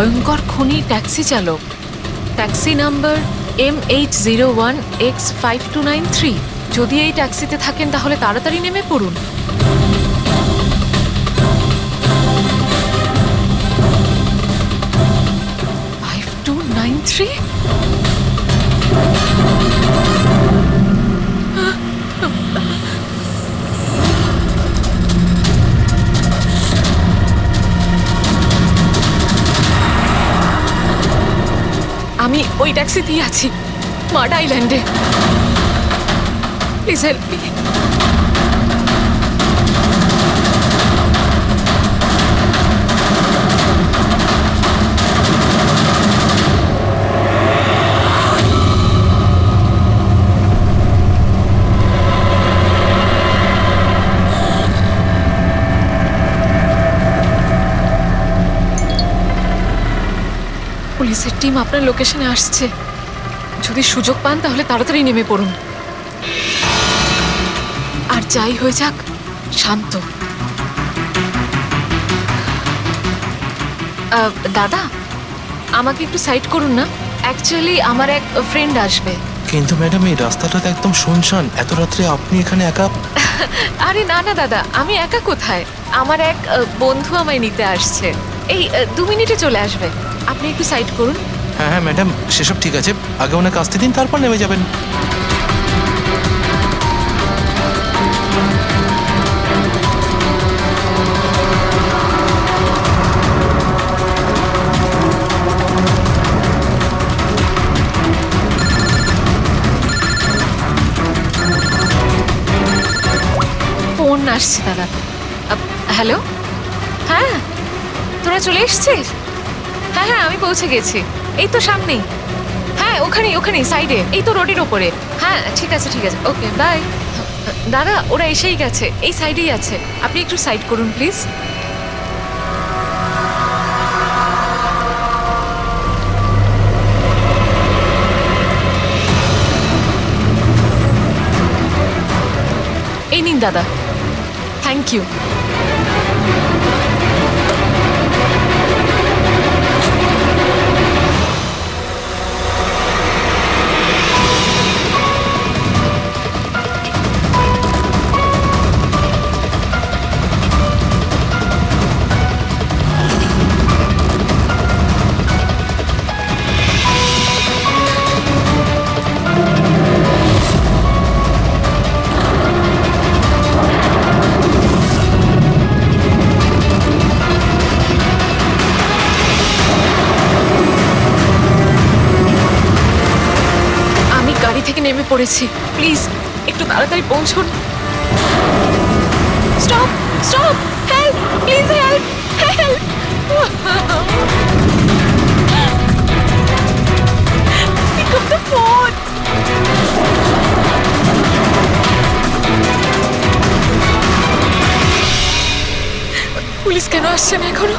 ভয়ঙ্কর খুনি ট্যাক্সি চালক, ট্যাক্সি নাম্বার MH01X5293। যদি এই ট্যাক্সিতে থাকেন তাহলে তাড়াতাড়ি নেমে পড়ুন। 5293। আমি ওই ট্যাক্সিতেই আছি, মাড আইল্যান্ডে। Please help me. পুলিশের টিম আপনার লোকেশনে আসছে। যদি সুযোগ পান তাহলে তাড়াতাড়ি নেমে পড়ুন। আর যাই হয়ে যাক, শান্ত। দাদা, আমাকে একটু সাইড করুন না। অ্যাকচুয়ালি আমার এক ফ্রেন্ড আসবে। কিন্তু ম্যাডাম, এই রাস্তাটা তো একদম শুনশান। এত রাত্রে আপনি এখানে একা? আরে না না দাদা, আমি একা কোথায়? আমার এক বন্ধু আমায় নিতে আসছে। এই 2 মিনিটে চলে আসবে। আপনি একটু সাইড করুন। হ্যাঁ হ্যাঁ ম্যাডাম, সেসব ঠিক আছে। আগে ওনাকে আসতে দিন, তারপর নেমে যাবেন। ফোন আসছে দাদা। হ্যালো, হ্যাঁ তোরা চলে এসছিস? হ্যাঁ হ্যাঁ, আমি পৌঁছে গেছি। এই তো সামনেই। হ্যাঁ ওখানেই ওখানেই সাইডে, এই তো রোডের ওপরে। হ্যাঁ ঠিক আছে ঠিক আছে, ওকে বাই। দাদা ওরা এসেই গেছে, এই সাইডেই আছে। আপনি একটু সাইড করুন প্লিজ। এই নিন দাদা, থ্যাংক ইউ। থেকে নেমে পড়েছি, প্লিজ একটু তাড়াতাড়ি পৌঁছুন। Stop stop, help please, help help. Pick up the phone. Police কেন আসছে না এখনো?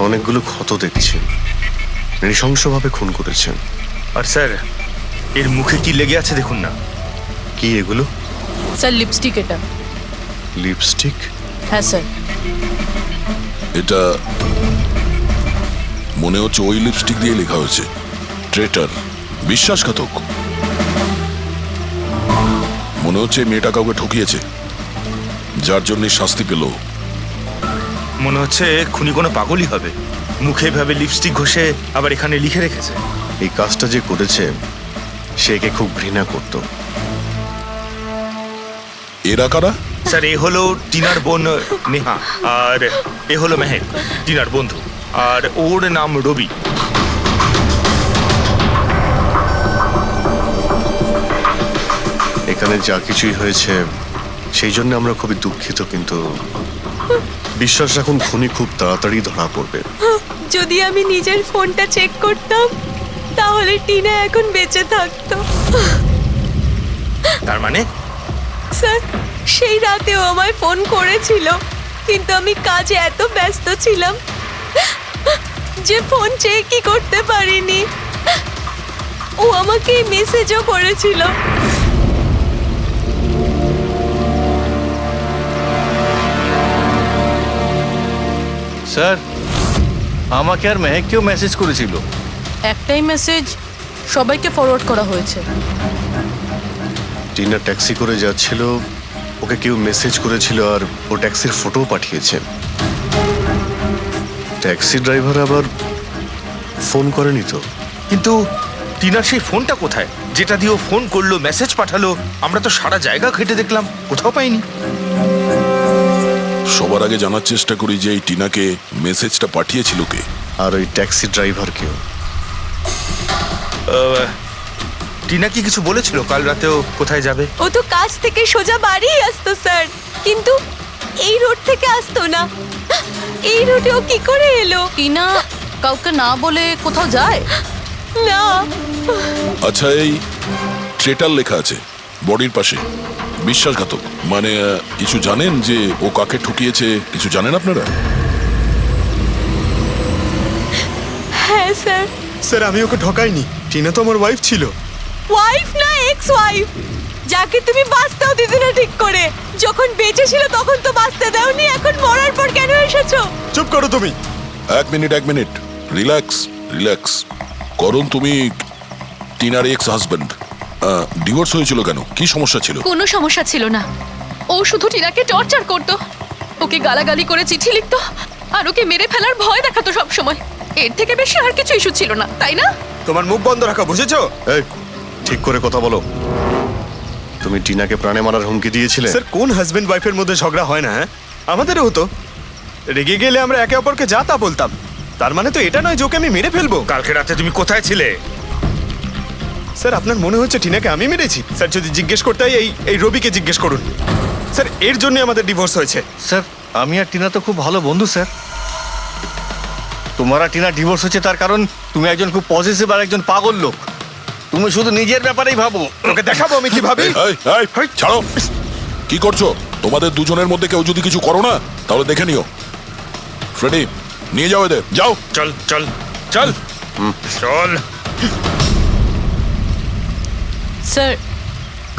অনেকগুলো ক্ষত দেখছি, নৃশংসভাবে খুন করেছেন। আর স্যার, এর মুখে কি লেগে আছে দেখুন না। কি এগুলো? স্যার লিপস্টিক এটা। লিপস্টিক? হ্যাঁ স্যার। এটা মনে হচ্ছে ওই লিপস্টিক দিয়ে লেখা হয়েছে ট্রেটার, বিশ্বাসঘাতক। মনে হচ্ছে মেয়েটা কাউকে ঠকিয়েছে, যার জন্য শাস্তি পেল। মনে হচ্ছে খুনি কোনো পাগলই হবে, মুখে ভাবে লিপস্টিক ঘষে আবার এখানে লিখে রেখেছে। এই কাজটা যে করেছে সে একে খুব ঘৃণা করত। এরা কারা? স্যার এ হলো টিনার বোন নেহা, আর এ হলো মেহেক, টিনার বন্ধু, আর ওর নাম রবি। এখানে যা কিছুই হয়েছে সেই জন্য আমরা খুবই দুঃখিত, কিন্তু বিশ্বাস রাখুন খুনি খুব তাড়াতাড়ি ধরা পড়বে। যদি আমি নিজের ফোনটা চেক করতাম তাহলে টিনা এখন বেঁচে থাকতো। তার মানে স্যার সেই রাতেও আমায় ফোন করেছিল, কিন্তু আমি কাজে এত ব্যস্ত ছিলাম যে ফোন চেকই করতে পারিনি। ও আমাকে মেসেজও করেছিল। স্যার, আমাকে আর মেহেককেও মেসেজ করেছিল। একটাই মেসেজ সবাইকে ফরওয়ার্ড করা হয়েছে। টিনা ট্যাক্সি করে যাচ্ছিল, ওকে কেউ মেসেজ করেছিল আর ও ট্যাক্সির ফটো পাঠিয়েছে। ট্যাক্সি ড্রাইভার আবার ফোন করেনি তো। কিন্তু টিনার সেই ফোনটা কোথায়, যেটা দিয়ে ও ফোন করলো, মেসেজ পাঠালো? আমরা তো সারা জায়গা ঘেটে দেখলাম, কোথাও পাইনি। সবার আগে জানার চেষ্টা করি যে এই টিনাকে মেসেজটা পাঠিয়েছিল কে। আর ওই ট্যাক্সি ড্রাইভার কেউ। টিনা কি কিছু বলেছিল কাল রাতেও কোথায় যাবে? ও তো কাজ থেকে সোজা বাড়ি আসতো স্যার, কিন্তু এই রোড থেকে আসতো না। এই রোডে ও কি করে এলো? টিনা কাউকে না বলে কোথাও যায় না। আচ্ছা, এই ট্রেটার লেখা আছে বডির পাশে, বিশ্বাসঘাতক মানে কিছু জানেন যে ও কাকে ঠকিয়েছে? কিছু জানেন আপনারা? হ্যাঁ স্যার। স্যার আমি ওকে ঠকাইনি, টিনা তো আমার ওয়াইফ ছিল। ওয়াইফ না, এক্স ওয়াইফ, যাকে তুমি বাঁচতেও দিতে না ঠিক করে। যখন বেঁচে ছিল তখন তো বাঁচতে দাওনি, এখন মরার পর কেন এসেছো? চুপ করো তুমি। এক মিনিট, রিল্যাক্স রিল্যাক্স। করুন, তুমি টিনার এক্স হাজব্যান্ড, ডিভোর্স হয়েছিল কেন? কি সমস্যা ছিল? কোনো সমস্যা ছিল না, ও শুধু টিনাকে টর্চার করতো, ওকে গালাগালি করে চিঠি লিখতো আর ওকে মেরে ফেলার ভয় দেখাতো সব সময়। এর থেকে বেশি আর কিছু ইস্যু ছিল না, তাই না? তোমার মুখ বন্ধ রাখো, বুঝেছো? এই, ঠিক করে কথা বলো। তুমি টিনাকে প্রাণে মারার হুমকি দিয়েছিলে? স্যার কোন হাজবেন্ড ওয়াইফের মধ্যে ঝগড়া হয় না? হ্যাঁ, আমাদেরও হতো। রেগে গেলে আমরা একে অপরকে যা তা বলতাম। তার মানে তো এটা নয় যে ওকে আমি মেরে ফেলবো। কালকে রাতে তুমি কোথায় ছিলে? স্যার আপনার মনে হচ্ছে টিনাকে আমি মেরেছি? স্যার যদি জিজ্ঞেস করতে হয় এই রবিকে জিজ্ঞেস করুন। স্যার এর জন্য আমাদের ডিভোর্স হয়েছে। স্যার আমি আর টিনা তো খুব ভালো বন্ধু স্যার। তোমার আর টিনা ডিভোর্স হচ্ছে তার কারণ তুমি একজন খুব পজিটিভ আর একজন পাগল লোক। তুমি শুধু নিজের ব্যাপারেই ভাবো। ওকে দেখাবো আমি কি ভাবি। এই, ছাড়ো। কি করছো? তোমাদের দুজনের মধ্যে কেউ যদি কিছু করো না তাহলে দেখে নিও। ফ্রেডি, নিয়ে যাও এদের, যাও। চল চল চল চল। স্যার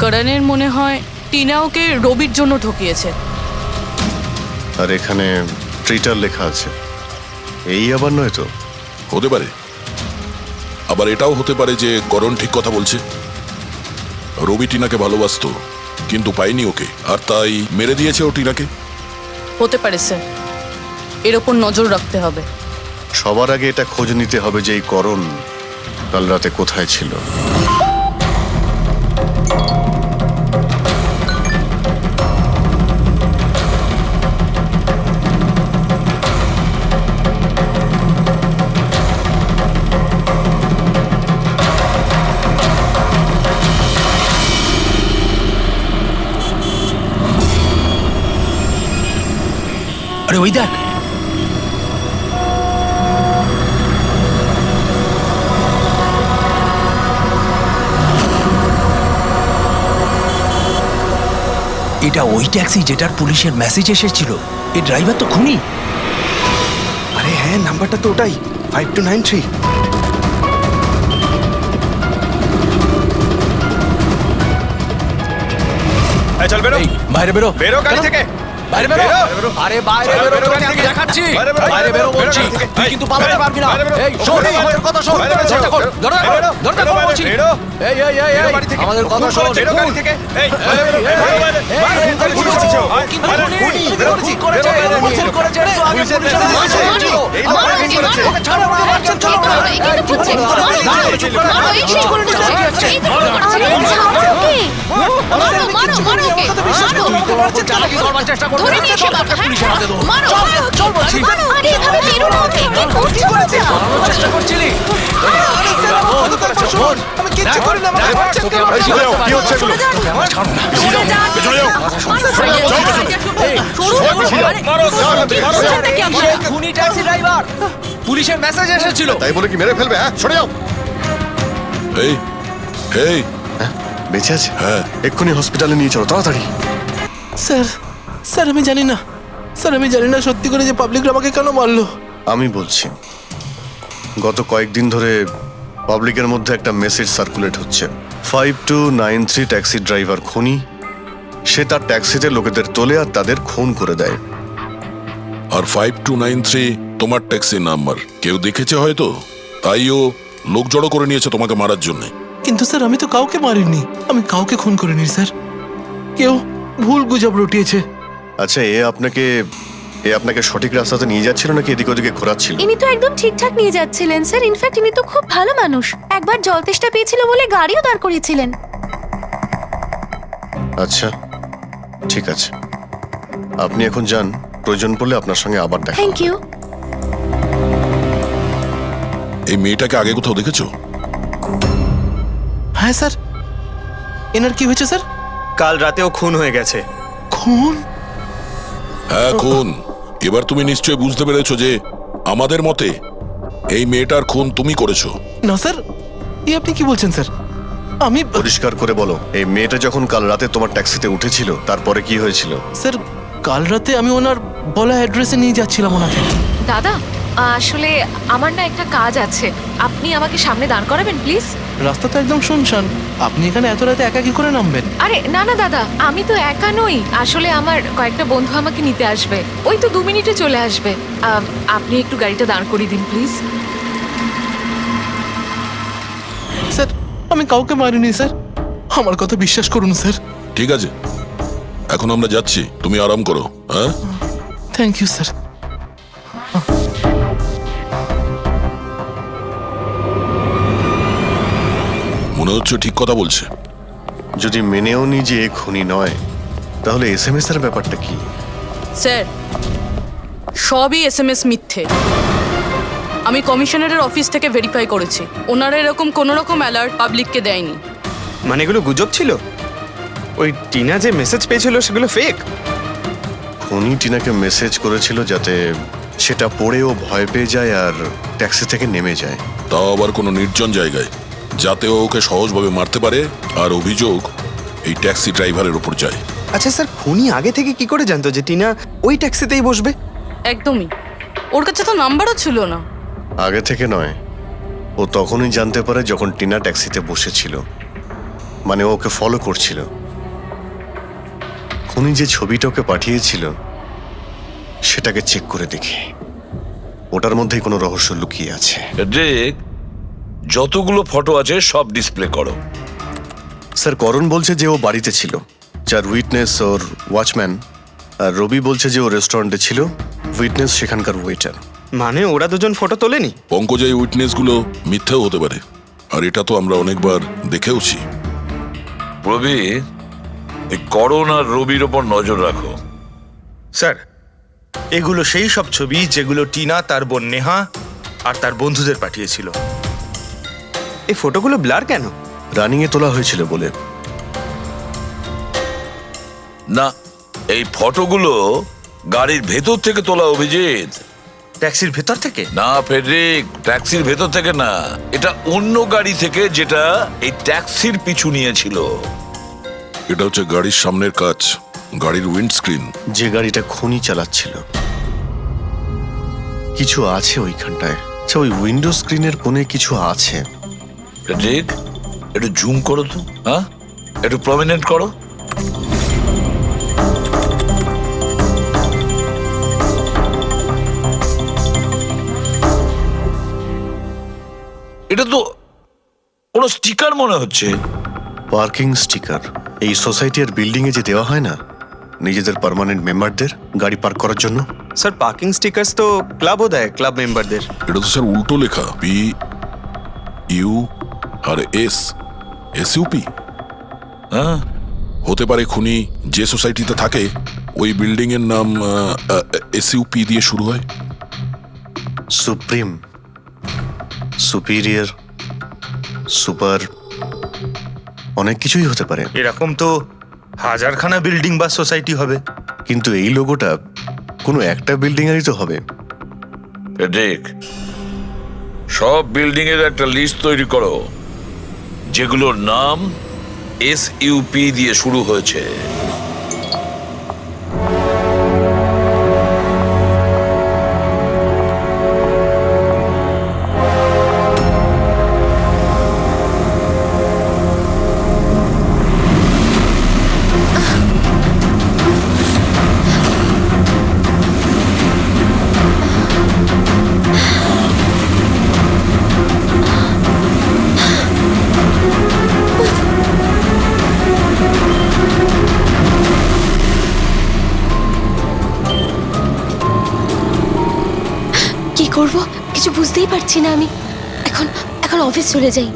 করণের মনে হয় টিনা ওকে রবির জন্য ঠকিয়েছে। আর এখানে ট্রিটার লেখা আছে, এই আবার নয় তো? হতে পারে, আবার এটাও হতে পারে যে করণ ঠিক কথা বলছে। রবি টিনাকে ভালোবাসতো কিন্তু পায়নি ওকে, আর তাই মেরে দিয়েছে ও টিনাকে। হতে পারে স্যার, এর ওপর নজর রাখতে হবে। সবার আগে এটা খোঁজ নিতে হবে যে এই করণ কাল রাতে কোথায় ছিল। আরে ওই দেখ, এটা ওই ট্যাক্সি যেটার পুলিশের মেসেজ এসেছিল। এই ড্রাইভার তো খুনি। আরে হ্যাঁ, নাম্বারটা তো ওটাই, 5293। চল বেরো এই, বাইরে বেরো বেরো গাড়ি কেন? থেকে বাইরে বেরো বেরো। আরে বাইরে বেরো, বেরো বেরো তোকে গাড়ি আমি থেকে। দেখাচ্ছি বাইরে বেরো, বাইরে বেরো বেরো বলছি গাড়ি থেকে। তুই এই, কিন্তু পালাতে বেরো, পারবি না বাইরে বেরো। এই শোন বেরো, আমাদের কথা শোন বাইরে বেরো, দরজা খোল, বেরো, দরজা খোল, বেরো, দরজা বেরো, খোল বাইরে, বলছি। বেরো। এই এই এই বেরো এই, বাড়ি থেকে। আমাদের কথা শোন বেরো গাড়ি থেকে এই বাইরে বেরো, এই, বাইরে বেরো, এই, বাইরে এই, বেরো, খুন বাইরে করেছে, বেরো, কিন্তু বাইরে খুনি, বেরো, কিন্তু বেরো, খুন করেছে, বেরো, বেরো, খুন বেরো। করেছে রে, আগে পুলিশের পুলিশের কাছে কাছে মারো, ছিল। এই লোক মারো, অনেক মারো, করেছে। ওকে ছাড়ো, ওকে মারছেন, চলো, মারো, এই কিন্তু করছে, মারো, এই তো এই সেই করে নিচ্ছে, এই তো করছে, মারো, মারো, মারো ওকে, মারো। তুই আমাকে চালাকি করবার চেষ্টা করবি ধরে না, নিয়ে চল, এসে তোকে বাবা, পুলিশের হাতে দেবো। মারো, চল, মারো, চল বলছি। মারো, আরে এভাবে মেরো না ওকে, কি করছো বাচ্চা? পালানোর চেষ্টা করছিলি শোন, আমি কিচ্ছু দেখ, করিনি, আমাকে দেখ, মারছেন তোকে কেন? আমার এই, সামনে চলে যাও, কি পাঠাবো। হচ্ছে এগুলো? তোকে আমার ছাড়বো না। খুনি ট্যাক্সি ড্রাইভার পুলিশের মেসেজ এসেছিল তাই বলে কি মেরে ফেলবে? হ্যাঁ, সরে যাও। এই এই হ্যাঁ, বেঁচে আছে? হ্যাঁ। এক্ষুনি হসপিটালে নিয়ে চলো, তাড়াতাড়ি। স্যার স্যার আমি জানি না স্যার আমি জানি না সত্যি করে যে পাবলিক আমাকে কেন মারলো আমি বলছি, গত কয়েকদিন ধরে পাবলিকের মধ্যে একটা মেসেজ সার্কুলেট হচ্ছে। 5293 ট্যাক্সি ড্রাইভার খুনি। সে তার ট্যাক্সিতে লোকেদের তোলে আর তাদের খুন করে দেয়। আর 5293 তোমার ট্যাক্সি নাম্বার কেউ দেখেছে হয়তো, তাইও লোক জড়ো করে নিয়েছে তোমাকে মারার জন্য। কিন্তু স্যার আমি তো কাউকে মারিনি আমি কাউকে খুন করিনি স্যার কেউ ভুল গুজব রটিয়েছে আচ্ছা, এ আপনাকে সঠিক রাস্তাতে নিয়ে যাচ্ছিল নাকি এদিক ওদিকে ঘোরাচ্ছিল? ইনি তো একদম ঠিকঠাক নিয়ে যাচ্ছিলেন স্যার, ইনফ্যাক্ট ইনি তো খুব ভালো মানুষ। একবার জল তেষ্টা পেয়েছিল বলে গাড়িও দাঁড় করিয়েছিলেন। আচ্ছা, ঠিক আছে, আপনি এখন যান। প্রয়োজন পড়লে আপনার সঙ্গে আবার দেখা থ্যাংক হবে। ইউ। এই মেয়েটাকে আগে কোথাও দেখেছো? হ্যাঁ স্যার এনার কি হয়েছে স্যার কাল রাতেও খুন হয়ে গেছে। খুন হ্যাঁ, খুন। এবার তুমি নিশ্চয়ই বুঝতে পেরেছো যে আমাদের মতে এই মেয়েটার খুন তুমি করেছো। না স্যার এই আপনি কি বলছেন স্যার আমি পরিষ্কার করে বলো, এই মেয়েটা যখন কাল রাতে তোমার ট্যাক্সিতে উঠেছিল তারপরে কি হয়েছিল? স্যার কাল রাতে আমি ওনার বলা অ্যাড্রেসে নিয়ে যাচ্ছিলাম ওনাকে দাদা, আসলে আমার না একটা কাজ আছে, আপনি আমাকে সামনে দাঁড় করাবেন প্লিজ। রাস্তা তো একদম শুনশান আপনি এখানে এত রাতে একা কি করে নামবেন আরে না না দাদা, আমি তো একা নই, আসলে আমার কয়েকটা বন্ধু আমাকে নিতে আসবে, ওই তো 2 মিনিটে চলে আসবে। আপনি একটু গাড়িটা দাঁড় করিয়ে দিন প্লিজ। স্যার আমি কাউকে মারিনি স্যার আমার কথা বিশ্বাস করুন স্যার ঠিক আছে, এখন আমরা যাচ্ছি, তুমি আরাম করো। হ্যাঁ, থ্যাংক ইউ স্যার মনে হচ্ছে ঠিক কথা বলছে। যদি মেনেও নি যে এ খুনি নয়, তাহলে SMS এর ব্যাপারটা কি? স্যার সবই SMS মিথ্যে। আমি কমিশনারের অফিস থেকে ভেরিফাই করেছি, ওনারা এরকম কোনো রকম অ্যালার্ট পাবলিককে দেয়নি। মানে এগুলো গুজব ছিল? ওই টিনা যে মেসেজ পেয়েছিল সেগুলো ফেক? খুনি টিনাকে মেসেজ করেছিল যাতে সেটা পড়েও ভয় পেয়ে যায় আর ট্যাক্সি থেকে নেমে যায়। তাও আবার কোনো নির্জন জায়গায়, যাতে ও ওকে সহজভাবে মারতে পারে আর অভিযোগ এই ট্যাক্সি ড্রাইভারের উপর যায়। আচ্ছা স্যার, খুনি আগে থেকে কি করে জানতো যে টিনা ওই ট্যাক্সিতেই বসবে? একদমই, ওর কাছে তো নাম্বারও ছিল না। আগে থেকে নয়, ও তখনই জানতে পারে যখন টিনা ট্যাক্সিতে বসেছিল, মানে ও ওকে ফলো করছিল। খুনি যে ছবিটা ওকে পাঠিয়েছিল সেটাকে চেক করে দেখি, ওটার মধ্যেই কোনো রহস্য লুকিয়ে আছে। ড্রেক, যতগুলো ফটো আছে সব ডিসপ্লে করো। স্যার, করণ বলছে যে ও বাড়িতে ছিল, যার উইটনেস ওর ওয়াচম্যান, আর রবি বলছে যে ও রেস্টুরেন্টে ছিল, উইটনেস সেখানকার ওয়েটার। মানে ওরা দুজন ফটো তোলেনি? পঙ্কজ, এই উইটনেসগুলো মিথ্যেও হতে পারে, আর এটা তো আমরা অনেকবার দেখেওছি। রবি, এই করণ আর রবির ওপর নজর রাখো। স্যার, এগুলো সেই সব ছবি যেগুলো টিনা তার বোন নেহা আর তার বন্ধুদের পাঠিয়েছিল। এই ফটোগুলো ব্লার কেন? রানিংয়ে তোলা হয়েছিল বলে। না, এই ফটোগুলো গাড়ির ভেতর থেকে তোলা, অভিজিৎ। ট্যাক্সির ভেতর থেকে? না ফেডরিক, ট্যাক্সির ভেতর থেকে না, এটা অন্য গাড়ি থেকে যেটা এই ট্যাক্সির পিছু নিয়েছিল। এটা হচ্ছে গাড়ির সামনের কাচ, গাড়ির উইন্ডস্ক্রিন। যে গাড়িটা খুনি চালাচ্ছিল। কিছু আছে ওইখানটায়। আচ্ছা, ওই উইন্ডো স্ক্রিনের কোণে কিছু আছে। ফেডরিক, একটু জুম করো তো, হ্যাঁ, একটু প্রমিনেন্ট করো। এটা তো কোনো স্টিকার মনে হচ্ছে। পার্কিং স্টিকার এই সোসাইটি আর বিল্ডিং এ যে দেওয়া হয় না নিজেদের পার্মানেন্ট মেম্বারদের গাড়ি পার্ক করার জন্য। স্যার পার্কিং স্টিকার্স তো ক্লাবও দেয় ক্লাব মেম্বারদের। এটা তো স্যার উল্টো লেখা, P U R S SUP. হ্যাঁ, হতে পারে খুনি যে সোসাইটিতে থাকে ওই বিল্ডিং এর নাম এসইউপি দিয়ে শুরু হয়। সুপ্রিম, সুপিরিয়র, সুপার, অনেক কিছুই হতে পারে। এরকম তো হাজারখানা বিল্ডিং বা সোসাইটি হবে। কিন্তু এই লোগোটা কোনো একটা বিল্ডিং এরই তো হবে। ঠিক। সব বিল্ডিং এর একটা লিস্ট তৈরি করো যেগুলোর নাম এসইউপি দিয়ে শুরু হয়েছে। কি করব কিছু বুঝতেই পারছি না আমি। এখন এখন অফিস চলে যাই।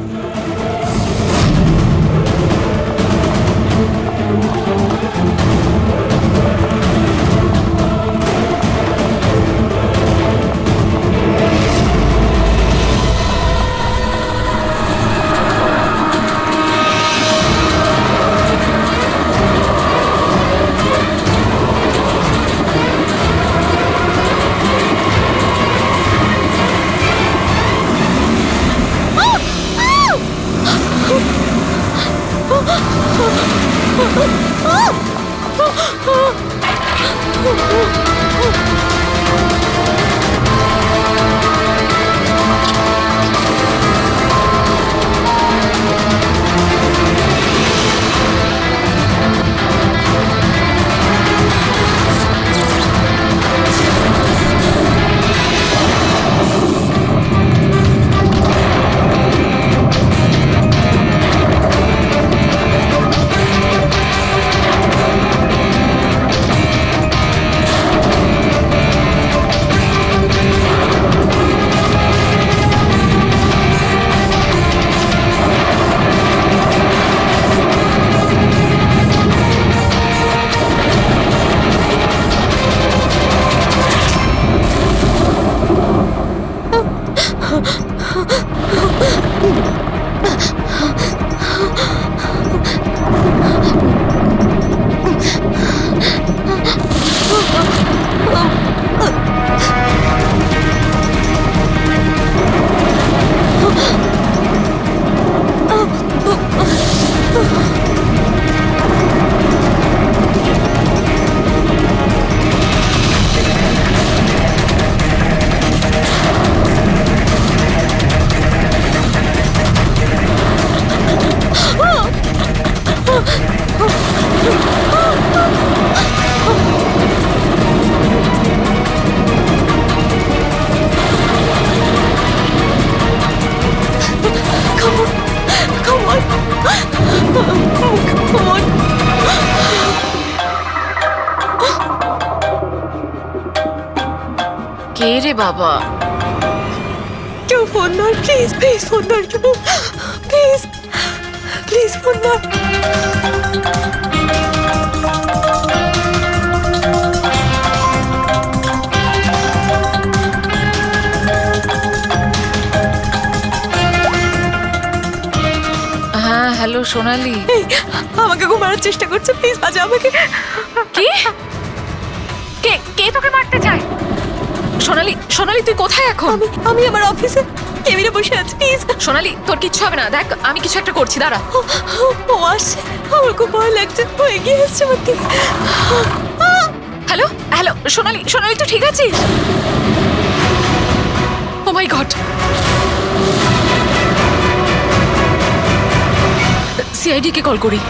কে রে বাবা? কেউ ফোন ধর প্লিজ, প্লিজ ফোন ধর কেউ, প্লিজ প্লিজ ফোন ধর। হ্যাঁ হ্যালো সোনালি। এই, আমাকে খুব মারার চেষ্টা করছে, প্লিজ বাঁচা আমাকে। কি? কে কে তোকে মারতে চায়? সোনালি, সোনালি তুই কোথায় এখন? আমি আমার অফিসে কেবিনে বসে আছি, প্লিজ। সোনালি তোর কিচ্ছু হবে না, দেখ আমি কিছু একটা করছি, দাঁড়া। ও আসছে, আমার খুব ভয় লাগছে, ও এগিয়ে আসছে আমার দিকে। হ্যালো হ্যালো সোনালি, সোনালি তুই ঠিক আছিস? ও মাই গড, সিআইডি কে কল করি।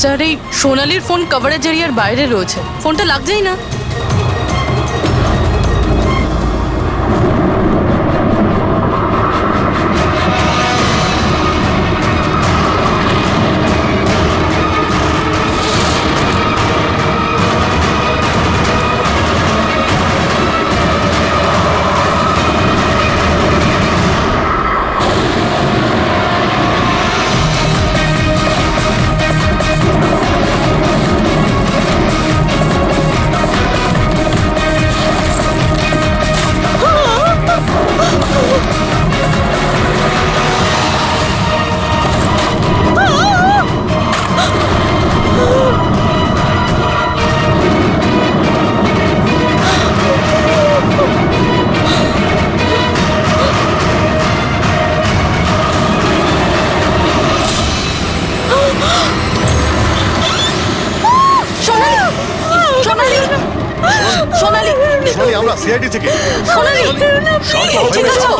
স্যার এই সোনালির ফোন কভারেজ এরিয়ার বাইরে রয়েছে, ফোনটা লাগছেই না। সোনালি, সোনালি, সোনালি, আমরা সিআইডি থেকে সোনালি, শান্ত হও, ঠিক আছো?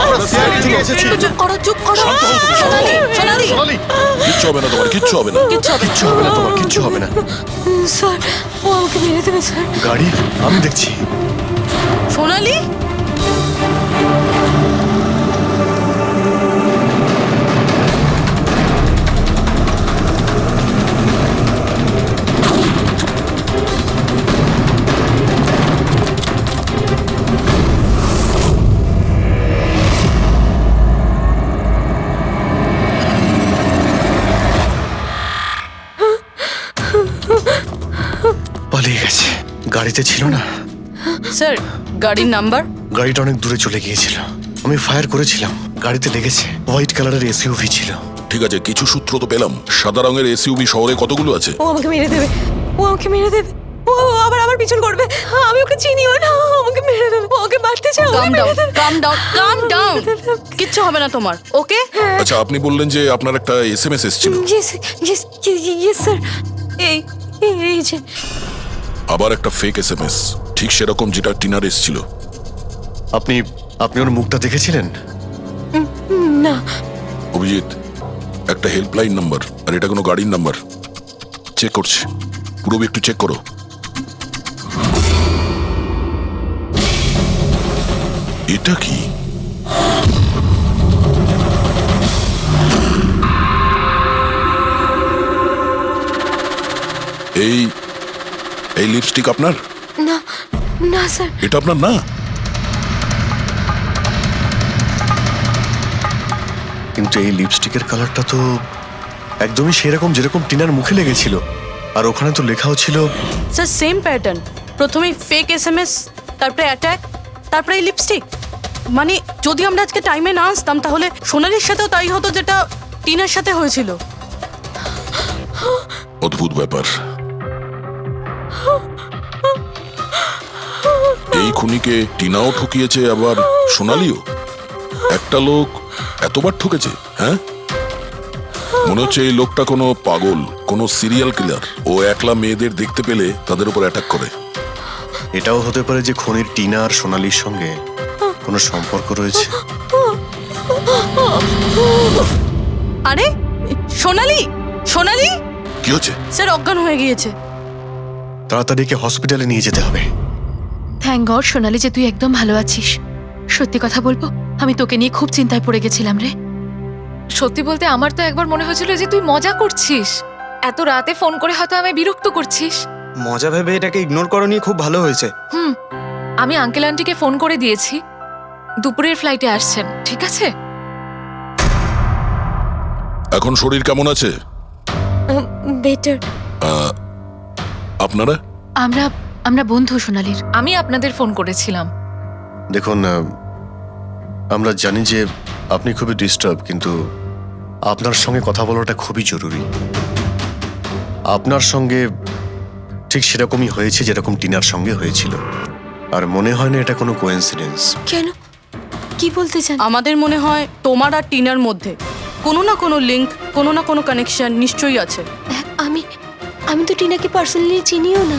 আমরা সিআইডি থেকে এসেছি। একটু চুপ করো, চুপ করো। সোনালি, সোনালি, সোনালি, কিচ্ছু হবে না তোমার, কিচ্ছু হবে না। কিচ্ছু হবে না। কিচ্ছু হবে না তোমার, কিচ্ছু হবে না। স্যার ও আমাকে মেরে দেবে স্যার। গাড়ি আমি দেখছি। সোনালি, পালিয়ে গেছে, গাড়িতে ছিল না। স্যার গাড়ির নাম্বার? গাড়িটা অনেক দূরে চলে গিয়েছিল, আমি ফায়ার করেছিলাম, গাড়িতে লেগেছে। হোয়াইট কালারের এসইউভি ছিল। ঠিক আছে, কিছু সূত্র তো পেলাম। সাদা রঙের এসইউভি শহরে কতগুলো আছে? ও আমাকে মেরে দেবে, ও আমাকে মেরে দেবে, ও আবার আমার পিছন করবে। আমি ওকে চিনিও না, ও আমাকে মেরে দেবে, ও ওকে মারতে চায়, কাম ডাউন, কাম ডাউন, কাম ডাউন। কিচ্ছু হবে না তোমার, ওকে? আচ্ছা, আপনি বললেন যে আপনার একটা এসএমএস এসেছিল। Yes yes yes sir. এই এই যে আবার একটা ফেক এসএমএস, ঠিক সেরকম যেটা টিনার এসেছিল। আপনি আপনি ওর মুখটা দেখেছিলেন? না। অভিজিৎ, একটা হেল্পলাইন নাম্বার, আর এটা কোনো গাড়ির নাম্বার। চেক করছি, পুরোবি একটু চেক করো। এটা কি? এই এই লিপস্টিক আপনার? না না স্যার। এটা আপনার না? কিন্তু এই লিপস্টিকের কালারটা তো একদমই সেরকম যেরকম টিনার মুখে লেগেছিল, আর ওখানে তো লেখাও ছিল। স্যার সেম প্যাটার্ন, প্রথমেই ফেক এসএমএস, তারপরে অ্যাটাক, তারপরে এই লিপস্টিক। মানে যদি আমরা আজকে টাইমে না আসতাম তাহলে সোনালির সাথেও তাই হতো যেটা টিনার সাথে হয়েছিল। অদ্ভুত ব্যাপার। এই খুনিকে টিনাও ঠকিয়েছে, আবার সোনালিও। একটা লোক এতবার ঠকেছে, হ্যাঁ? মনে হচ্ছে এই লোকটা কোনো পাগল, কোনো সিরিয়াল কিলার। ও একলা মেয়েদের দেখতে পেলে তাদের উপর অ্যাটাক করে। এটাও হতে পারে যে খনির টিনা আর সোনালির সঙ্গে কোনো সম্পর্ক রয়েছে। আরে সোনালি, সোনালি, কি হচ্ছে? স্যার অজ্ঞান হয়ে গিয়েছে। তাড়াতাড়ি একে হসপিটালে নিয়ে যেতে হবে। থ্যাংক গড সোনালি যে তুই একদম ভালো আছিস। সত্যি কথা বলবো, আমি তোকে নিয়ে খুব চিন্তায় পড়ে গেছিলাম রে। সত্যি বলতে আমার তো একবার মনে হয়েছিল যে তুই মজা করছিস, এত রাতে ফোন করে হয়তো আমায় বিরক্ত করছিস। মজা ভেবে এটাকে ইগনোর করো নিয়ে খুব ভালো হয়েছে। আমি আঙ্কেল আন্টিকে ফোন করে দিয়েছি, দুপুরের ফ্লাইটে আসছেন, ঠিক আছে? এখন শরীর কেমন আছে? বেটার। আপনারা? আমরা বন্ধু সোনালির। আমি আপনাদের ফোন করেছিলাম। দেখুন, আমরা জানি যে আপনি খুবই ডিস্টার্ব, কিন্তু আপনার সঙ্গে কথা বলাটা খুবই জরুরি। আপনার সঙ্গে ঠিক সেরকমই হয়েছে যেরকম টিনার সঙ্গে হয়েছিল, আর মনে হয় না এটা কোনো কোইন্সিডেন্স। কেন, কি বলতে চান? আমাদের মনে হয় তোমার আর টিনার মধ্যে কোনো না কোনো লিংক, কোনো না কোনো কানেকশন নিশ্চয়ই আছে। আমি তো টিনাকে পার্সোনালি চিনিও না,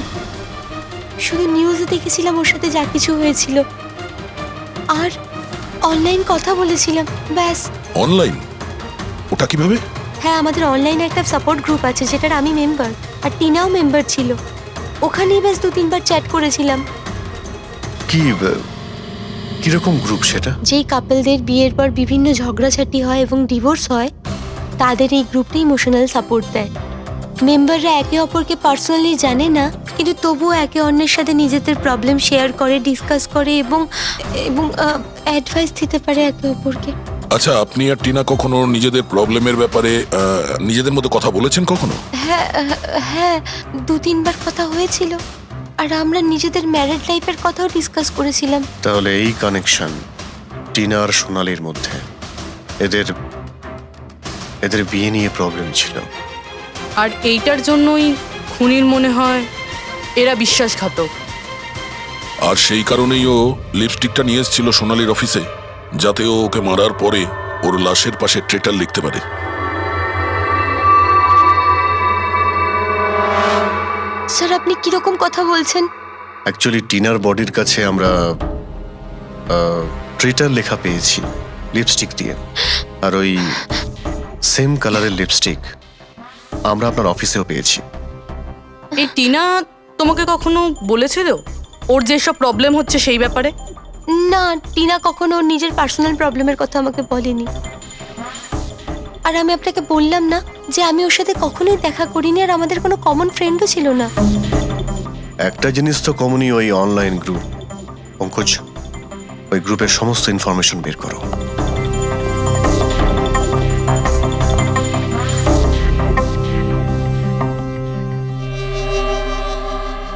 শুধু নিউজে দেখেছিলাম ওর সাথে যা কিছু হয়েছিল, আর অনলাইন কথা বলেছিলাম, ব্যাস। অনলাইন? ওটা কিভাবে? হ্যাঁ, আমাদের অনলাইনে একটা সাপোর্ট গ্রুপ আছে যেটার আমি মেম্বার, আর টিনাও মেম্বার ছিল। ওখানেই বেশ 2-3 বার চ্যাট করেছিলাম। কিরকম গ্রুপ সেটা? যেই কাপলদের বিয়ের পর বিভিন্ন ঝগড়াঝাটি হয় এবং ডিভোর্স হয়, তাদের এই গ্রুপটা ইমোশনাল সাপোর্ট দেয়। মেম্বাররা একে অপরকে পার্সোনালি জানে না, কিন্তু তবুও একে অন্যের সাথে নিজেদের প্রবলেম শেয়ার করে, ডিসকাস করে এবং এবং অ্যাডভাইস দিতে পারে একে অপরকে। আচ্ছা, আপনি আর টিনা কখনো নিজেদের প্রবলেমের ব্যাপারে নিজেদের মধ্যে কথা বলেছেন কখনো? হ্যাঁ হ্যাঁ, 2-3 বার কথা হয়েছিল, আর আমরা নিজেদের ম্যারিড লাইফের কথাও ডিসকাস করেছিলাম। তাহলে এই কানেকশন টিনা আর সোনালির মধ্যে, এদের বিয়ে নিয়ে প্রবলেম ছিল। আর এইটার জন্যই খুনির মনে হয় এরা বিশ্বাসঘাতক। আর সেই কারণেই ও লিপস্টিকটা নিয়ে এসেছিল সোনালির অফিসে, যাতে ও ওকে মারার পরে ওর লাশের পাশে ট্রেটার লিখতে পারে। স্যার, আপনি কিরকম কথা বলছেন? অ্যাকচুয়ালি টিনার বডির কাছে আমরা ট্রেটার লেখা পেয়েছি লিপস্টিক দিয়ে, আর ওই সেম কালারের লিপস্টিক আমরা আপনার অফিসেও পেয়েছি। এই টিনা তোমাকে কখনো বলেছিল ওর যেসব প্রবলেম হচ্ছে সেই ব্যাপারে? না, টিনা কখনো ওর নিজের পার্সোনাল প্রবলেমের কথা আমাকে বলেনি। আর আমি আপনাকে বললাম না যে আমি ওর সাথে কখনোই দেখা করিনি, আর আমাদের কোনো কমন ফ্রেন্ডও ছিল না। একটা জিনিস তো কমনই, ওই অনলাইন গ্রুপ। পঙ্কজ, ওই গ্রুপের সমস্ত ইনফরমেশন বের করো।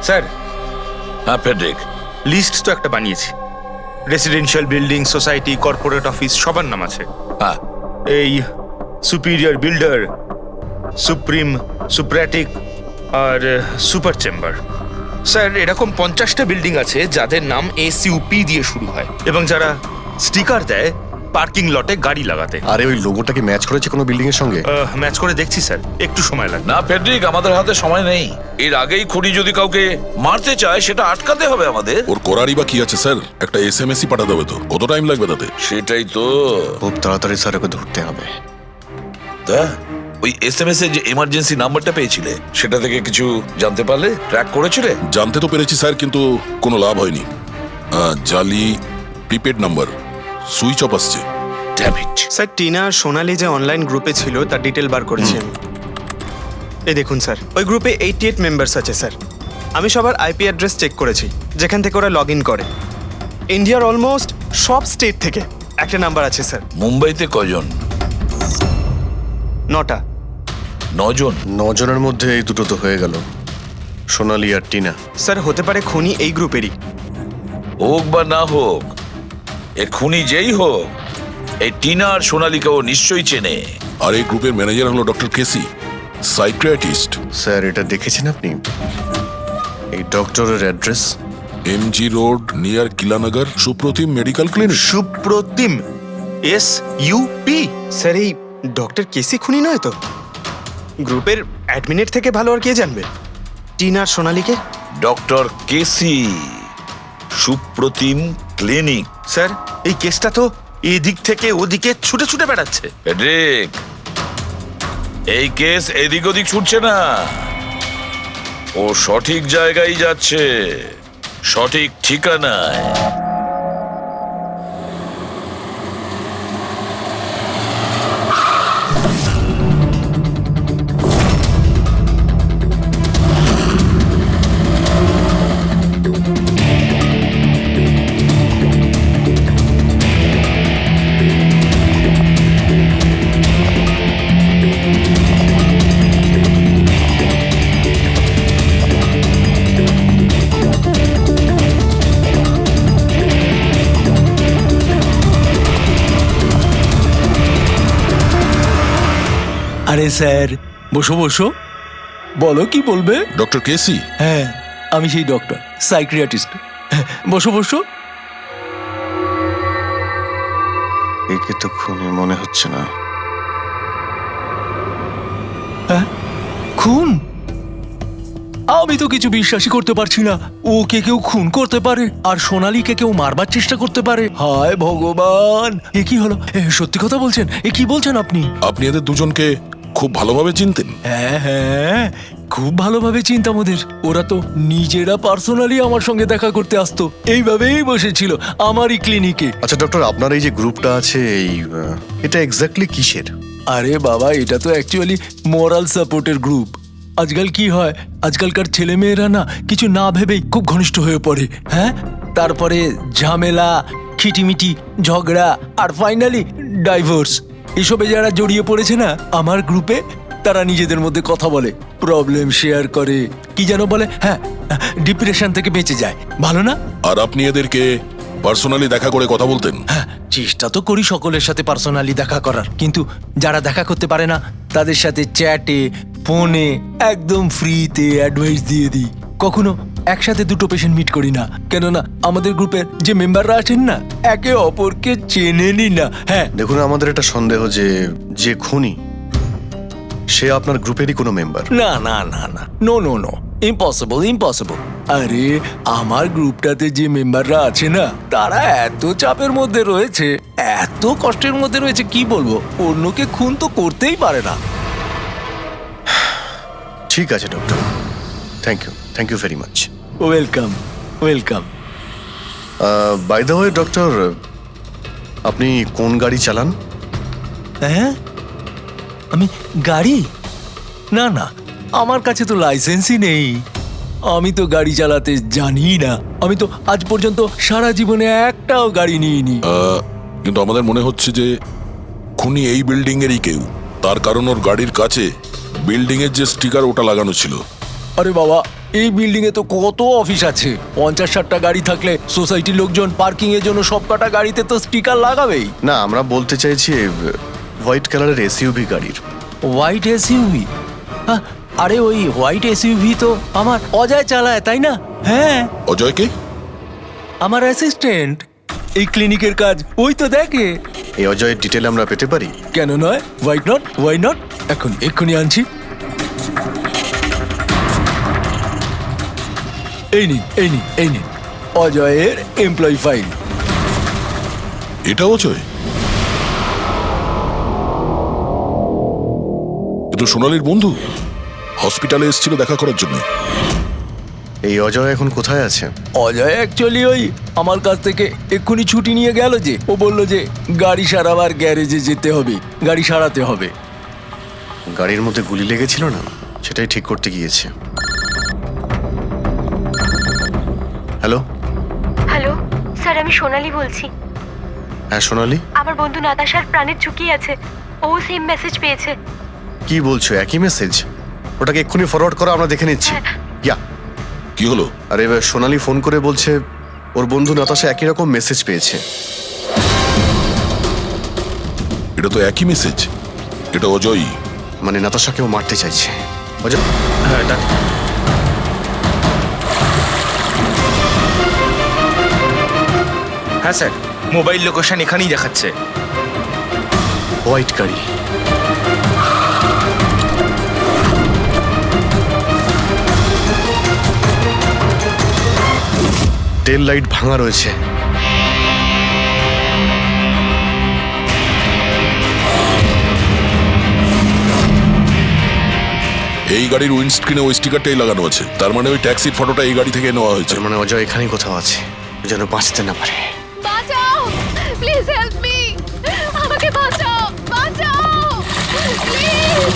স্যার, হ্যাঁ ফেডরিক, লিস্ট তো একটা বানিয়েছি। Residential building, society, corporate office সবার নাম আছে। হ্যাঁ এই সুপিরিয়র বিল্ডার, সুপ্রিম, সুপ্রাটিক আর সুপার চেম্বার। স্যার, এরকম 50টা বিল্ডিং আছে যাদের নাম SUP দিয়ে শুরু হয়, এবং যারা স্টিকার দেয় পার্কিং লটে গাড়ি লাগাতে। আরে ওই লোগোটা কি ম্যাচ করেছে কোনো বিল্ডিং এর সঙ্গে? ম্যাচ করে দেখছি স্যার, একটু সময় লাগবে। না ফেডরিক, আমাদের হাতে সময় নেই। এর আগেই খুনি যদি কাউকে মারতে চায় সেটা আটকাতে হবে আমাদের। ওর করারই বা কি আছে স্যার? একটা SMS পাঠাতে হবে তো, কত টাইম লাগবে তাতে? সেটাই তো। খুব তাড়াতাড়ি স্যার ওকে ধরতে হবে। তা ওই SMS এর যে এমার্জেন্সি নাম্বারটা পেয়েছিলে, সেটা থেকে কিছু জানতে পারলে? ট্র্যাক করেছিলে? জানতে তো পেরেছি স্যার, কিন্তু কোনো লাভ হয়নি। জালি প্রিপেড নাম্বার, সুইচ অফ আসছে। Damn it. স্যার, টিনা আর সোনালি যে অনলাইন গ্রুপে ছিল তার ডিটেল বার করেছি আমি। এই দেখুন স্যার, ওই গ্রুপে 88 মেম্বার্স আছে স্যার। আমি সবার IP অ্যাড্রেস চেক করেছি যেখান থেকে ওরা লগ ইন করে। ইন্ডিয়ার অলমোস্ট সব স্টেট থেকে একটা নাম্বার আছে স্যার। মুম্বাইতে কজন? 9টা। 9 জন? 9 জনের মধ্যে এই দুটো তো হয়ে গেল, সোনালি আর টিনা। স্যার, হতে পারে খুনি এই গ্রুপেরই। হোক বা না হোক, এ খুনি যেই হোক, এই টিনা আর সোনালিকেও নিশ্চয়ই চেনে। আর এই গ্রুপের ম্যানেজার হলো ডক্টর কেসি, সাইকিয়াট্রিস্ট। স্যার, এটা দেখেছেন আপনি? এই ডক্টরের address MG road near Kilanagar, Supratim medical clinic. Supratim, SUP। Sir, এই ডক্টর কেসি খুনি নয় তো? গ্রুপের অ্যাডমিনের থেকে ভালো আর কে জানবে টিনা আর সোনালিকে? ডক্টর কেসি, সুপ্রতিম ক্লিনিক। স্যার, এই কেসটা তো এদিক থেকে ওদিকে ছুটে ছুটে বেড়াচ্ছে। ফেডরিক, এই কেস এদিক ওদিক ছুটছে না, ও সঠিক জায়গায় যাচ্ছে, সঠিক ঠিকানায়। আরে স্যার, বসো বসো, বলো কি বলবে? ডক্টর কেসি? হ্যাঁ, আমি সেই ডক্টর, সাইকিয়াট্রিস্ট। বসো বসো। একে তো খুনি মনে হচ্ছে না। হ্যাঁ, খুন? আমি তো কিছু বিশ্বাসই করতে পারছি না। ওকে কেউ খুন করতে পারে, আর সোনালীকে কেউ মারবার চেষ্টা করতে পারে? হায় ভগবান, এ কি হলো? সত্যি কথা বলছেন? এ কি বলছেন আপনি? আপনি এদের দুজনকে খুব ভালোভাবে চিনতেন? হ্যাঁ হ্যাঁ, খুব ভালোভাবে চিনতাম ওদের। ওরা তো নিজেরা পার্সোনালি আমার সঙ্গে দেখা করতে আসতো, এইভাবেই বসেছিল আমারই ক্লিনিকে। আচ্ছা ডক্টর, আপনার এই যে গ্রুপটা আছে এটা এক্স্যাক্টলি কিসের? আরে বাবা, এটা তো অ্যাকচুয়ালি মোরাল সাপোর্টের গ্রুপ। আজকাল কি হয়, আজকালকার ছেলেমেয়েরা না কিছু না ভেবেই খুব ঘনিষ্ঠ হয়ে পড়ে। হ্যাঁ, তারপরে ঝামেলা, খিটিমিটি, ঝগড়া, আর ফাইনালি ডাইভোর্স। এসবে যারা জড়িয়ে পড়েছে না আমার গ্রুপে, তারা নিজেদের মধ্যে কথা বলে, প্রবলেম শেয়ার করে, কি যেন বলে, হ্যাঁ, ডিপ্রেশন থেকে বেঁচে যায়। ভালো না? আর আপনি এদেরকে পার্সোনালি দেখা করে কথা বলতেন? হ্যাঁ, চেষ্টা তো করি সকলের সাথে পার্সোনালি দেখা করার, কিন্তু যারা দেখা করতে পারে না তাদের সাথে চ্যাটে, ফোনে একদম ফ্রিতে অ্যাডভাইস দিয়ে দিই। কখনো একসাথে দুটো পেশেন্ট মিট করি না, কেননা আমাদের গ্রুপের যে মেম্বাররা আছেন না একে অপরকে চেনেনি না। হ্যাঁ, দেখুন, আমাদের একটা সন্দেহ যে খুনি সে আপনার গ্রুপেরই কোনো মেম্বার। না না না না, no no no, impossible impossible. আরে আমার গ্রুপটাতে যে মেম্বাররা আছে না তারা এত চাপের মধ্যে রয়েছে, এত কষ্টের মধ্যে রয়েছে, কি বলবো, অন্যকে খুন তো করতেই পারে না। ঠিক আছে doctor, thank you very much. Welcome welcome. By the way doctor, আপনি কোন গাড়ি চালান? হ্যাঁ, আমি গাড়ি? না না, আমার কাছে তো লাইসেন্সই নেই, আমি তো গাড়ি চালাতে জানি না। আমি তো আজ পর্যন্ত সারা জীবনে একটাও গাড়ি নিইনি। কিন্তু আমাদের মনে হচ্ছে যে খুনি এই বিল্ডিং এরই কেউ, তার কারণ ওর গাড়ির কাছে বিল্ডিং এর যে স্টিকার ওটা লাগানো ছিল। আরে বাবা, এই বিল্ডিং এ তো কত অফিস আছে, 50-60টা গাড়ি থাকলে সোসাইটির লোকজন পার্কিং এর জন্য সবকটা গাড়িতে তো স্টিকার লাগাবেই। না, আমরা বলতে চাইছি হোয়াইট কালারের এসইউভি গাড়ির। White SUV? আরে ওই হোয়াইট এসইউভি তো আমার অজয় চালায়, তাই না? হ্যাঁ। অজয়কে? আমার অ্যাসিস্ট্যান্ট, এই ক্লিনিকের কাজ ওই তো দেখে। এই অজয়ের ডিটেল আমরা পেতে পারি? কেন নয়, ওয়াই নট, এক্ষুনি আনছি। এই নিন অজয়ের এমপ্লয়ি ফাইল। এটা অজয়? কিন্তু সোনালীর বন্ধু হসপিটালে এসেছিল দেখা করার জন্য। এই অজয় এখন কোথায় আছে? অজয় অ্যাকচুয়ালি ওই আমার কাছ থেকে এক্ষুনি ছুটি নিয়ে গেল, যে ও বললো যে গাড়ি সারাবার গ্যারেজে যেতে হবে, গাড়ি সারাতে হবে। গাড়ির মধ্যে গুলি লেগেছিল না, সেটাই ঠিক করতে গিয়েছে। হ্যালো স্যার, আমি সোনালি বলছি। হ্যাঁ সোনালি, আমার বন্ধু নাতাশার প্রাণের ঝুঁকি আছে, ও সেম মেসেজ পেয়েছে। কি বলছো? একই মেসেজ? ওটাকে এক্ষুনি ফরওয়ার্ড করো, আমরা দেখে নিচ্ছি। ইয়া, কি হলো? আরে সোনালি ফোন করে বলছে ওর বন্ধু নাতাশা একই রকম মেসেজ পেয়েছে। এটা তো একই মেসেজ, এটা অজয়ই। মানে নাতাশাকেও মারতে চাইছে। অজয়, হ্যাঁ স্যার, মোবাইল লোকেশন এখানেই দেখাচ্ছে। হোয়াইট গাড়ি। টেল লাইট ভাঙা রয়েছে। এই গাড়ির উইন্ডস্ক্রিনে ওই স্টিকারটাই লাগানো আছে, তার মানে ওই ট্যাক্সির ফটোটা এই গাড়ি থেকে নেওয়া হয়েছে। মানে অজয় এখানেই কোথাও আছে, যেন বাঁচতে না পারে। বাঁচাও, প্লিজ হেল্প মি, আমাকে বাঁচাও, প্লিজ।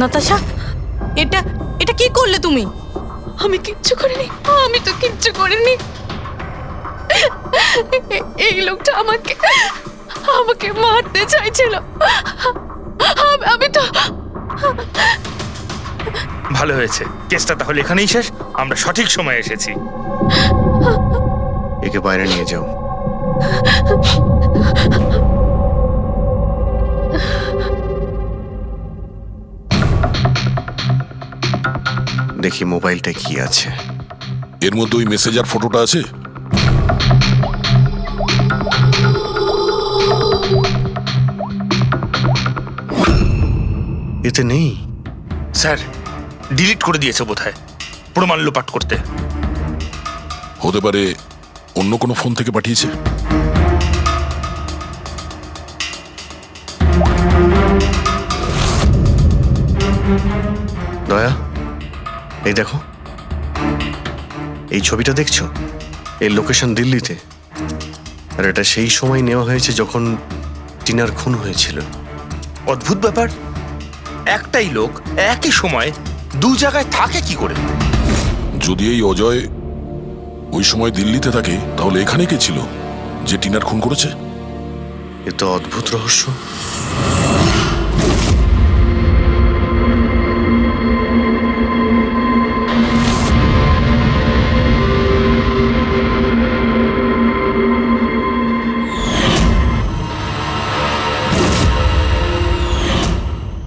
নাতাশা, এটা কি করলে তুমি? আমি কিচ্ছু করিনি, আমি তো কিচ্ছু করিনি। এই লোকটা আমাকে মারতে চাইছিল। আমি তো। ভালো হয়েছে, কেসটা তাহলে এখানেই শেষ। আমরা সঠিক সময়ে এসেছি। একে বাইরে নিয়ে যাও। দেখি মোবাইলটা কি আছে। এর মধ্যে ওই মেসেজ আর ফটোটা আছে। দিল্লিতে নেই? স্যার ডিলিট করে দিয়েছে বোধহয় প্রমাণ লোপাট করতে। হতে পারে অন্য কোনো ফোন থেকে পাঠিয়েছে। দয়া, এই দেখো, এই ছবিটা দেখছো? এর লোকেশন দিল্লিতে, আর এটা সেই সময় নেওয়া হয়েছে যখন টিনার খুন হয়েছিল। অদ্ভুত ব্যাপার, একটাই লোক একই সময় দু জায়গায় থাকে কি করে? যদি এই অজয় ওই সময় দিল্লিতে থাকে, তাহলে এখানে কে ছিল যে টিনার খুন করেছে? এ তো অদ্ভুত রহস্য।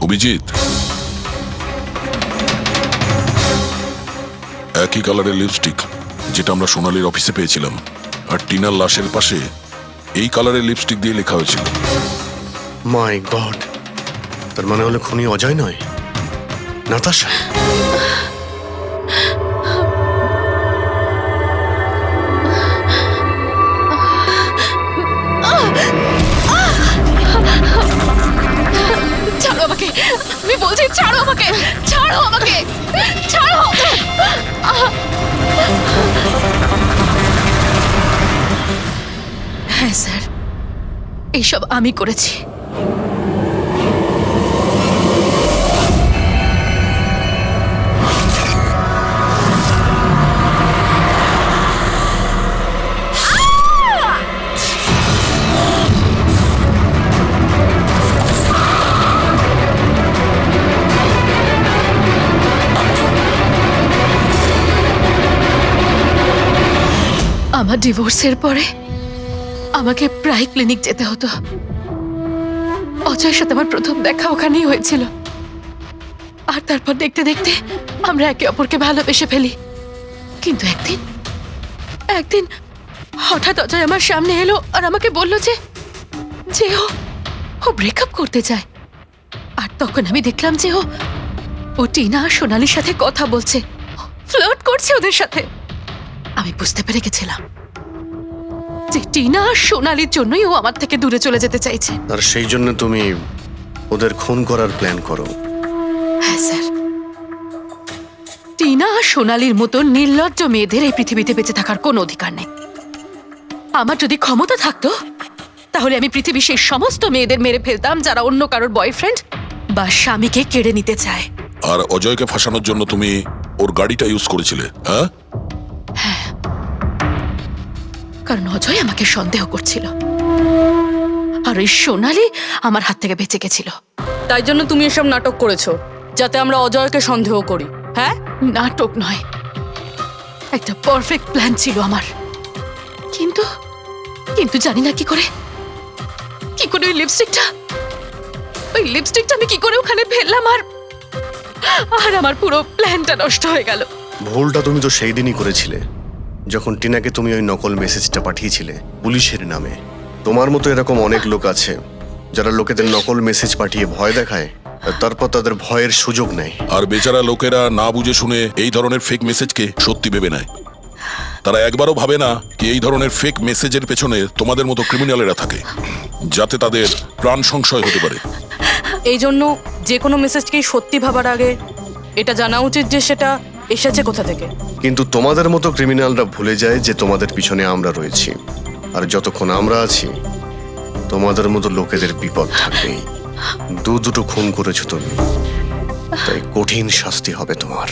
অভিজিৎ, একই কালারের লিপস্টিক যেটা আমরা সোনালীর অফিসে পেয়েছিলাম, আর টিনার লাশের পাশে এই কালারের লিপস্টিক দিয়ে লেখা হয়েছিল। মাই গড, তার মানে হলো খুনি অজয় নয়, নাতাশা। ছাড়ো আমাকে, আমি বলছি ছাড়ো আমাকে, ছাড়ো আমাকে, ছাড়ো। হ্যাঁ স্যার, এইসব আমি করেছি। আমার ডিভোর্সের পরে আমাকে প্রায় ক্লিনিক যেতে হতো। অজয়ের সাথে আমার প্রথম দেখা ওখানেই হয়েছিল, আর তারপর দেখতে দেখতে আমরা একে অপরকে ভালোবেসে ফেলি। কিন্তু একদিন হঠাৎ অজয় আমার সামনে এলো আর আমাকে বলল যে ও ব্রেকআপ করতে চায়। আর তখন আমি দেখলাম যে ও টিনা আর সোনালীর সাথে কথা বলছে, ফ্লার্ট করছে ওদের সাথে। আমি বুঝতে পেরে গেছিলাম যে টিনা আর সোনালীর জন্যই ও আমার থেকে দূরে চলে যেতে চাইছে। আর সেই জন্য তুমি ওদের খুন করার প্ল্যান করো? হ্যাঁ স্যার, টিনা আর সোনালীর মতো নির্লজ্জ মেয়েদের এই পৃথিবীতে বেঁচে থাকার কোনো অধিকার নেই। আমার যদি ক্ষমতা থাকতো, তাহলে আমি পৃথিবীর সেই সমস্ত মেয়েদের মেরে ফেলতাম যারা অন্য কারোর বয়ফ্রেন্ড বা স্বামীকে কেড়ে নিতে চায়। আর অজয়কে ফাঁসানোর জন্য তুমি ওর গাড়িটা ইউজ করেছিলে? হ্যাঁ, কারণ অজয় আমাকে সন্দেহ করছিল, আর ওই সোনালী আমার হাত থেকে বেঁচে গেছিল। তাই জন্য তুমি এসব নাটক করেছো যাতে আমরা অজয়কে সন্দেহ করি? হ্যাঁ, নাটক নয়, একটা পারফেক্ট প্ল্যান ছিল আমার। কিন্তু কিন্তু জানি না কি করে ওই লিপস্টিকটা আমি কি করে ওখানে ফেললাম, আর আমার পুরো প্ল্যানটা নষ্ট হয়ে গেল। ভুলটা তুমি তো সেই দিনই করেছিলে, যখন টিনাকে তুমি ওই নকল মেসেজটা পাঠিয়েছিলে পুলিশের নামে। তোমার মতো এরকম অনেক লোক আছে যারা লোকেদের নকল মেসেজ পাঠিয়ে ভয় দেখায়, আর তারপর তাদের ভয়ের সুযোগ নেয়। আর বেচারা লোকেরা না বুঝে শুনে এই ধরনের ফেক মেসেজকে সত্যি ভেবে নেয়। তারা একবারও ভাবে না কি এই ধরনের ফেক মেসেজের পেছনে তোমাদের মতো ক্রিমিনালেরা থাকে, যাতে তাদের প্রাণ সংশয় হতে পারে। এই জন্য যে কোনো মেসেজকেই সত্যি ভাবার আগে এটা জানা উচিত যে সেটা এসেছে কোথা থেকে। কিন্তু তোমাদের মতো ক্রিমিনালরা ভুলে যায় যে তোমাদের পিছনে আমরা রয়েছি, আর যতক্ষণ আমরা আছি তোমাদের মতো লোকেদের বিপদ থাকবেই। দুটো খুন করেছো তুমি, তাই কঠিন শাস্তি হবে তোমার।